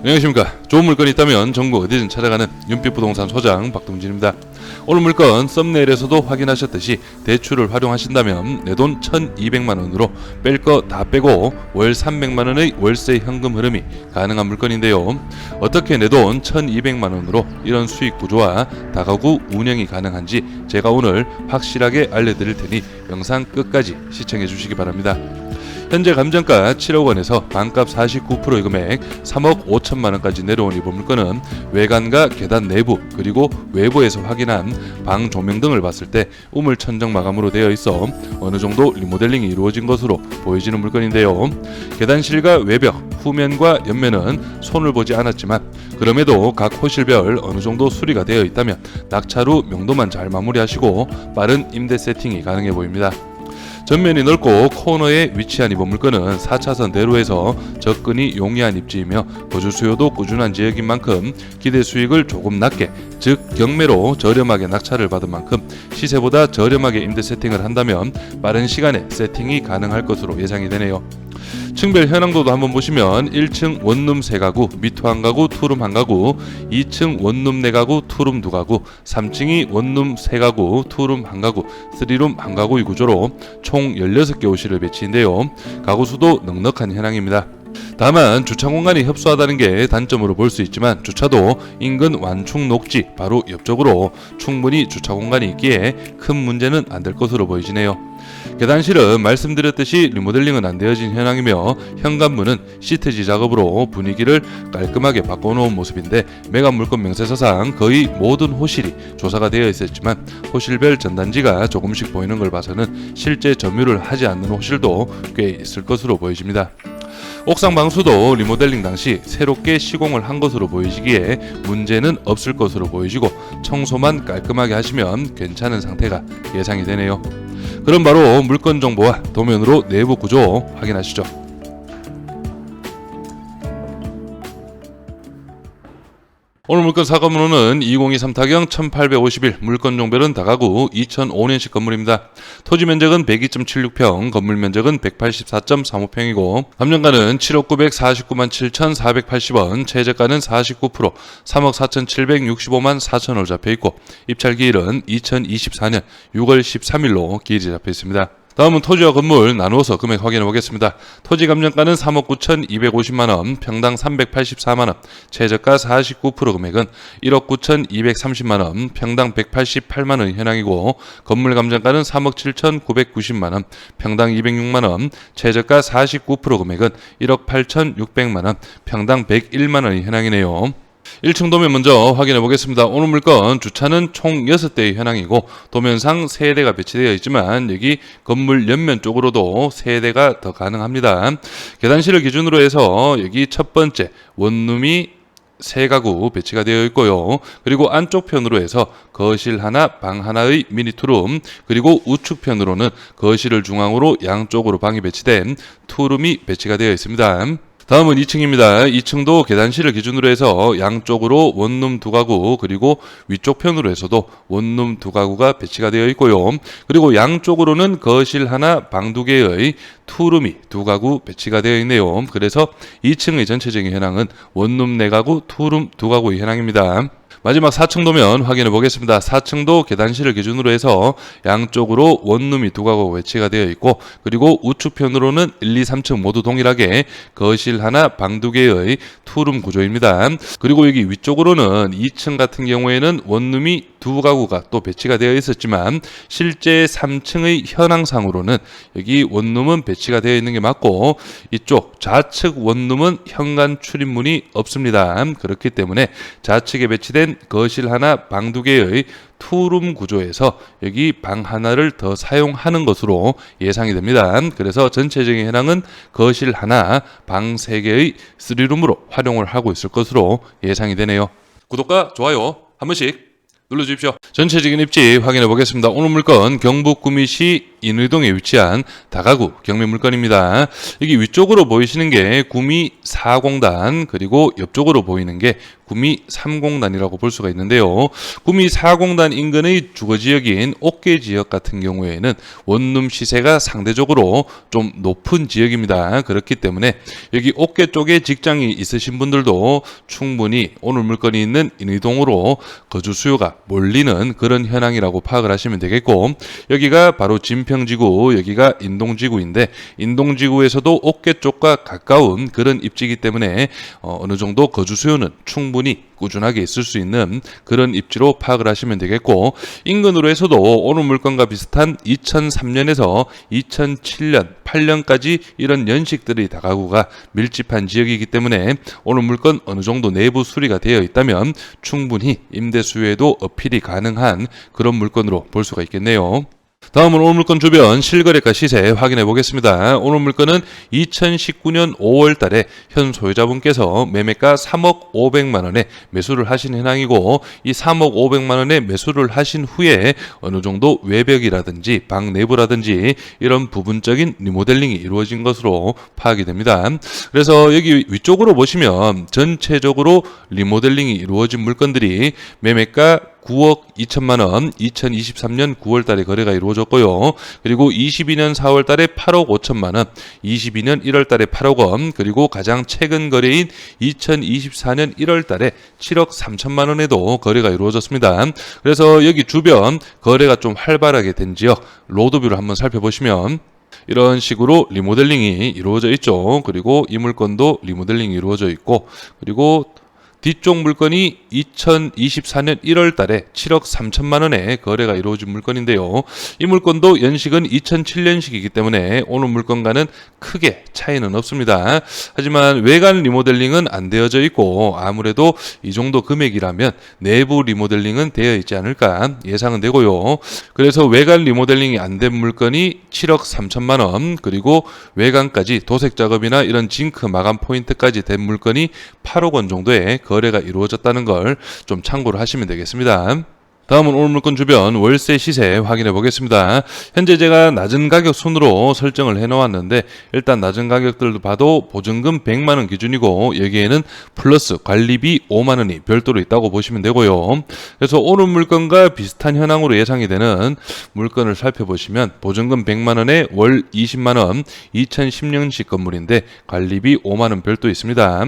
안녕하십니까. 좋은 물건이 있다면 전국 어디든 찾아가는 윤빛부동산 소장 박동진입니다. 오늘 물건 썸네일에서도 확인하셨듯이 대출을 활용하신다면 내 돈 1200만원으로 뺄 거 다 빼고 월 300만원의 월세 현금 흐름이 가능한 물건인데요. 어떻게 내 돈 1200만원으로 이런 수익 구조와 다가구 운영이 가능한지 제가 오늘 확실하게 알려드릴 테니 영상 끝까지 시청해 주시기 바랍니다. 현재 감정가 7억원에서 반값 49%의 금액 3억 5천만원까지 내려온 이번 물건은 외관과 계단 내부 그리고 외부에서 확인한 방 조명 등을 봤을 때 우물천정 마감으로 되어 있어 어느정도 리모델링이 이루어진 것으로 보여지는 물건인데요. 계단실과 외벽, 후면과 옆면은 손을 보지 않았지만 그럼에도 각 호실별 어느정도 수리가 되어 있다면 낙찰 후 명도만 잘 마무리하시고 빠른 임대 세팅이 가능해 보입니다. 전면이 넓고 코너에 위치한 이번 물건은 4차선 대로에서 접근이 용이한 입지이며 거주 수요도 꾸준한 지역인 만큼 기대 수익을 조금 낮게, 즉 경매로 저렴하게 낙찰을 받은 만큼 시세보다 저렴하게 임대 세팅을 한다면 빠른 시간에 세팅이 가능할 것으로 예상이 되네요. 층별 현황도도 한번 보시면 1층 원룸 3가구, 미투 1가구, 투룸 1가구, 2층 원룸 4가구, 투룸 2가구, 3층이 원룸 3가구, 투룸 1가구, 3룸 1가구의 구조로 총 16개 호실을 배치인데요. 가구 수도 넉넉한 현황입니다. 다만 주차 공간이 협소하다는 게 단점으로 볼 수 있지만 주차도 인근 완충 녹지 바로 옆쪽으로 충분히 주차 공간이 있기에 큰 문제는 안 될 것으로 보이지네요. 계단실은 말씀드렸듯이 리모델링은 안 되어진 현황이며 현관문은 시트지 작업으로 분위기를 깔끔하게 바꿔놓은 모습인데 매각 물건 명세서상 거의 모든 호실이 조사가 되어 있었지만 호실별 전단지가 조금씩 보이는 걸 봐서는 실제 점유를 하지 않는 호실도 꽤 있을 것으로 보여집니다. 옥상 방수도 리모델링 당시 새롭게 시공을 한 것으로 보이시기에 문제는 없을 것으로 보이시고 청소만 깔끔하게 하시면 괜찮은 상태가 예상이 되네요. 그럼 바로 물건 정보와 도면으로 내부 구조 확인하시죠. 오늘 물건 사건번호는 2023 타경 1851, 물건 종별은 다가구 2005년식 건물입니다. 토지 면적은 102.76평, 건물 면적은 184.35평이고 감정가는 7억 949만 7,480원, 최저가는 49%, 3억 4,765만 4천원 잡혀있고 입찰기일은 2024년 6월 13일로 기일이 잡혀있습니다. 다음은 토지와 건물 나누어서 금액 확인해 보겠습니다. 토지 감정가는 3억 9,250만원, 평당 384만원, 최저가 49% 금액은 1억 9,230만원, 평당 188만원의 현황이고 건물 감정가는 3억 7,990만원, 평당 206만원, 최저가 49% 금액은 1억 8,600만원, 평당 101만원의 현황이네요. 1층 도면 먼저 확인해 보겠습니다. 오늘 물건 주차는 총 6대의 현황이고 도면상 3대가 배치되어 있지만 여기 건물 옆면 쪽으로도 3대가 더 가능합니다. 계단실을 기준으로 해서 여기 첫 번째 원룸이 3가구 배치가 되어 있고요. 그리고 안쪽 편으로 해서 거실 하나, 방 하나의 미니 투룸, 그리고 우측 편으로는 거실을 중앙으로 양쪽으로 방이 배치된 투룸이 배치가 되어 있습니다. 다음은 2층입니다. 2층도 계단실을 기준으로 해서 양쪽으로 원룸 2가구 그리고 위쪽 편으로 해서도 원룸 2가구가 배치가 되어 있고요. 그리고 양쪽으로는 거실 하나, 방 2개의 투룸이 2가구 배치가 되어 있네요. 그래서 2층의 전체적인 현황은 원룸 4가구, 투룸 2가구의 현황입니다. 마지막 4층 도면 확인해 보겠습니다. 4층도 계단실을 기준으로 해서 양쪽으로 원룸이 2가구가 배치가 되어 있고 그리고 우측편으로는 1, 2, 3층 모두 동일하게 거실 하나, 방 2개의 투룸 구조입니다. 그리고 여기 위쪽으로는 2층 같은 경우에는 원룸이 2가구가 또 배치가 되어 있었지만 실제 3층의 현황상으로는 여기 원룸은 배치가 되어 있는 게 맞고 이쪽 좌측 원룸은 현관 출입문이 없습니다. 그렇기 때문에 좌측에 배치된 거실 하나, 방 2개의 투룸 구조에서 여기 방 하나를 더 사용하는 것으로 예상이 됩니다. 그래서 전체적인 현황은 거실 하나, 방 3개의 3룸으로 활용을 하고 있을 것으로 예상이 되네요. 구독과 좋아요 한 번씩 눌러주십시오. 전체적인 입지 확인해 보겠습니다. 오늘 물건 경북 구미시 인의동에 위치한 다가구 경매 물건입니다. 여기 위쪽으로 보이시는 게 구미 4공단, 그리고 옆쪽으로 보이는 게 구미 3공단이라고 볼 수가 있는데요. 구미 4공단 인근의 주거지역인 옥계 지역 같은 경우에는 원룸 시세가 상대적으로 좀 높은 지역입니다. 그렇기 때문에 여기 옥계 쪽에 직장이 있으신 분들도 충분히 오늘 물건이 있는 인의동으로 거주 수요가 몰리는 그런 현황이라고 파악을 하시면 되겠고, 여기가 바로 진평지구, 여기가 인동지구인데 인동지구에서도 옥계 쪽과 가까운 그런 입지이기 때문에 어느 정도 거주 수요는 충분히 꾸준하게 있을 수 있는 그런 입지로 파악을 하시면 되겠고, 인근으로 해서도 오늘 물건과 비슷한 2003년에서 2007년, 8년까지 이런 연식들의 다가구가 밀집한 지역이기 때문에 오늘 물건 어느 정도 내부 수리가 되어 있다면 충분히 임대 수요에도 어필이 가능한 그런 물건으로 볼 수가 있겠네요. 다음은 오늘 물건 주변 실거래가 시세 확인해 보겠습니다. 오늘 물건은 2019년 5월 달에 현 소유자분께서 매매가 3억 500만 원에 매수를 하신 현황이고, 이 3억 500만 원에 매수를 하신 후에 어느 정도 외벽이라든지 방 내부라든지 이런 부분적인 리모델링이 이루어진 것으로 파악이 됩니다. 그래서 여기 위쪽으로 보시면 전체적으로 리모델링이 이루어진 물건들이 매매가 9억 2천만 원, 2023년 9월 달에 거래가 이루어졌고요. 그리고 22년 4월 달에 8억 5천만 원, 22년 1월 달에 8억 원, 그리고 가장 최근 거래인 2024년 1월 달에 7억 3천만 원에도 거래가 이루어졌습니다. 그래서 여기 주변 거래가 좀 활발하게 된 지역 로드뷰를 한번 살펴보시면 이런 식으로 리모델링이 이루어져 있죠. 그리고 이 물건도 리모델링이 이루어져 있고, 그리고 뒤쪽 물건이 2024년 1월 달에 7억 3천만 원에 거래가 이루어진 물건인데요. 이 물건도 연식은 2007년식이기 때문에 오늘 물건과는 크게 차이는 없습니다. 하지만 외관 리모델링은 안 되어져 있고 아무래도 이 정도 금액이라면 내부 리모델링은 되어 있지 않을까 예상은 되고요. 그래서 외관 리모델링이 안 된 물건이 7억 3천만 원, 그리고 외관까지 도색 작업이나 이런 징크 마감 포인트까지 된 물건이 8억 원 정도의 거래가 이루어졌다는 걸 좀 참고를 하시면 되겠습니다. 다음은 오늘 물건 주변 월세 시세 확인해 보겠습니다. 현재 제가 낮은 가격 순으로 설정을 해 놓았는데 일단 낮은 가격들도 봐도 보증금 100만 원 기준이고 여기에는 플러스 관리비 5만 원이 별도로 있다고 보시면 되고요. 그래서 오늘 물건과 비슷한 현황으로 예상이 되는 물건을 살펴보시면 보증금 100만 원에 월 20만 원, 2010년식 건물인데 관리비 5만 원 별도 있습니다.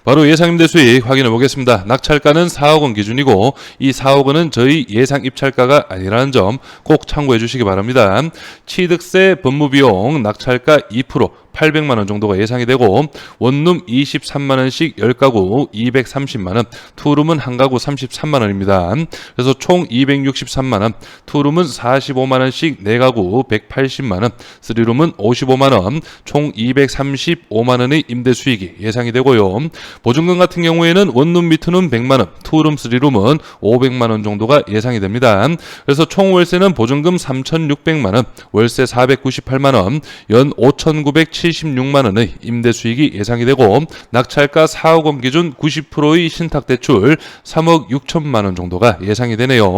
바로 예상 임대 수익 확인해 보겠습니다. 낙찰가는 4억 원 기준이고 이 4억 원은 저희 예상 입찰가가 아니라는 점 꼭 참고해 주시기 바랍니다. 취득세, 법무비용, 낙찰가 2%, 800만 원 정도가 예상이 되고 원룸 23만 원씩 10가구 230만 원, 투룸은 한 가구 33만 원입니다. 그래서 총 263만 원, 투룸은 45만 원씩 4가구 180만 원, 쓰리룸은 55만 원, 총 235만 원의 임대 수익이 예상이 되고요. 보증금 같은 경우에는 원룸 미투는 100만 원, 투룸 쓰리룸은 500만 원 정도가 예상이 됩니다. 그래서 총 월세는 보증금 3,600만 원, 월세 498만 원, 연 5,976만 원의 임대 수익이 예상이 되고 낙찰가 4억 원 기준 90%의 신탁 대출 3억 6천만 원 정도가 예상이 되네요.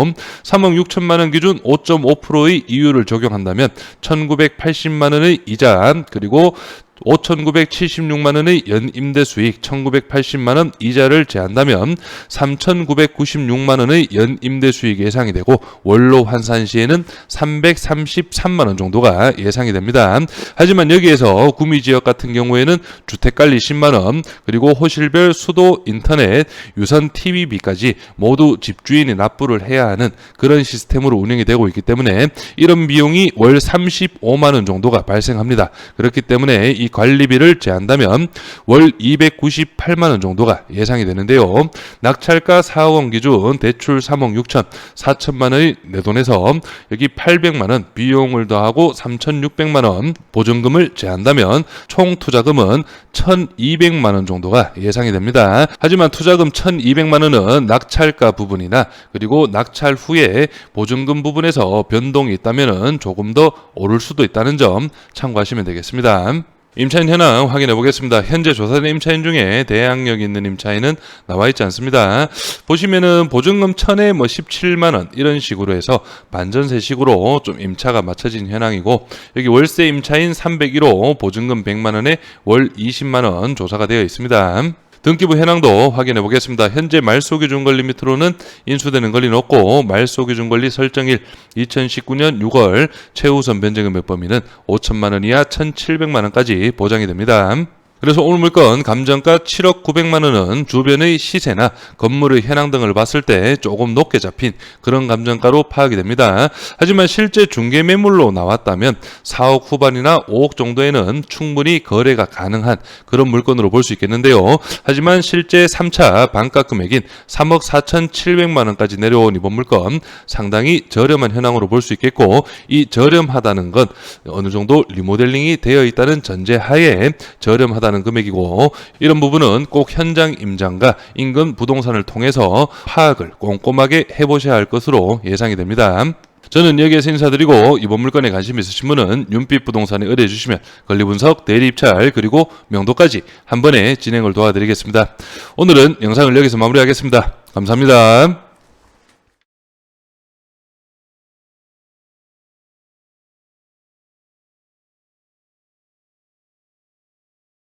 3억 6천만 원 기준 5.5%의 이율을 적용한다면 1,980만 원의 이자, 그리고 5,976만 원의 연임대 수익 1,980만 원 이자를 제한다면 3,996만 원의 연임대 수익이 예상이 되고 원로 환산 시에는 333만 원 정도가 예상이 됩니다. 하지만 여기에서 구미 지역 같은 경우에는 주택관리 10만 원, 그리고 호실별 수도, 인터넷, 유선 TV비까지 모두 집주인이 납부를 해야 하는 그런 시스템으로 운영이 되고 있기 때문에 이런 비용이 월 35만 원 정도가 발생합니다. 그렇기 때문에 이 관리비를 제한다면 월 298만 원 정도가 예상이 되는데요. 낙찰가 4억 원 기준 대출 3억 6천 4천만 원의 내돈에서 여기 800만 원 비용을 더하고 3,600만 원 보증금을 제한다면 총 투자금은 1,200만 원 정도가 예상이 됩니다. 하지만 투자금 1,200만 원은 낙찰가 부분이나 그리고 낙찰 후에 보증금 부분에서 변동이 있다면 조금 더 오를 수도 있다는 점 참고하시면 되겠습니다. 임차인 현황 확인해 보겠습니다. 현재 조사된 임차인 중에 대항력 있는 임차인은 나와 있지 않습니다. 보시면은 보증금 1000에 17만원 이런 식으로 해서 반전세식으로 좀 임차가 맞춰진 현황이고, 여기 월세 임차인 301호 보증금 100만원에 월 20만원 조사가 되어 있습니다. 등기부 현황도 확인해 보겠습니다. 현재 말소기준 권리 밑으로는 인수되는 권리는 없고, 말소기준 권리 설정일 2019년 6월 최우선 변제금액 범위는 5천만 원 이하 1,700만 원까지 보장이 됩니다. 그래서 오늘 물건 감정가 7억 900만 원은 주변의 시세나 건물의 현황 등을 봤을 때 조금 높게 잡힌 그런 감정가로 파악이 됩니다. 하지만 실제 중개 매물로 나왔다면 4억 후반이나 5억 정도에는 충분히 거래가 가능한 그런 물건으로 볼 수 있겠는데요. 하지만 실제 3차 반가 금액인 3억 4,700만 원까지 내려온 이번 물건 상당히 저렴한 현황으로 볼 수 있겠고, 이 저렴하다는 건 어느 정도 리모델링이 되어 있다는 전제하에 저렴하다 는 금액이고, 이런 부분은 꼭 현장 임장과 인근 부동산을 통해서 파악을 꼼꼼하게 해보셔야 할 것으로 예상이 됩니다. 저는 여기에서 인사드리고, 이번 물건에 관심 있으신 분은 윤빛 부동산에 의뢰해 주시면 권리분석, 대리입찰, 그리고 명도까지 한 번에 진행을 도와드리겠습니다. 오늘은 영상을 여기서 마무리하겠습니다. 감사합니다.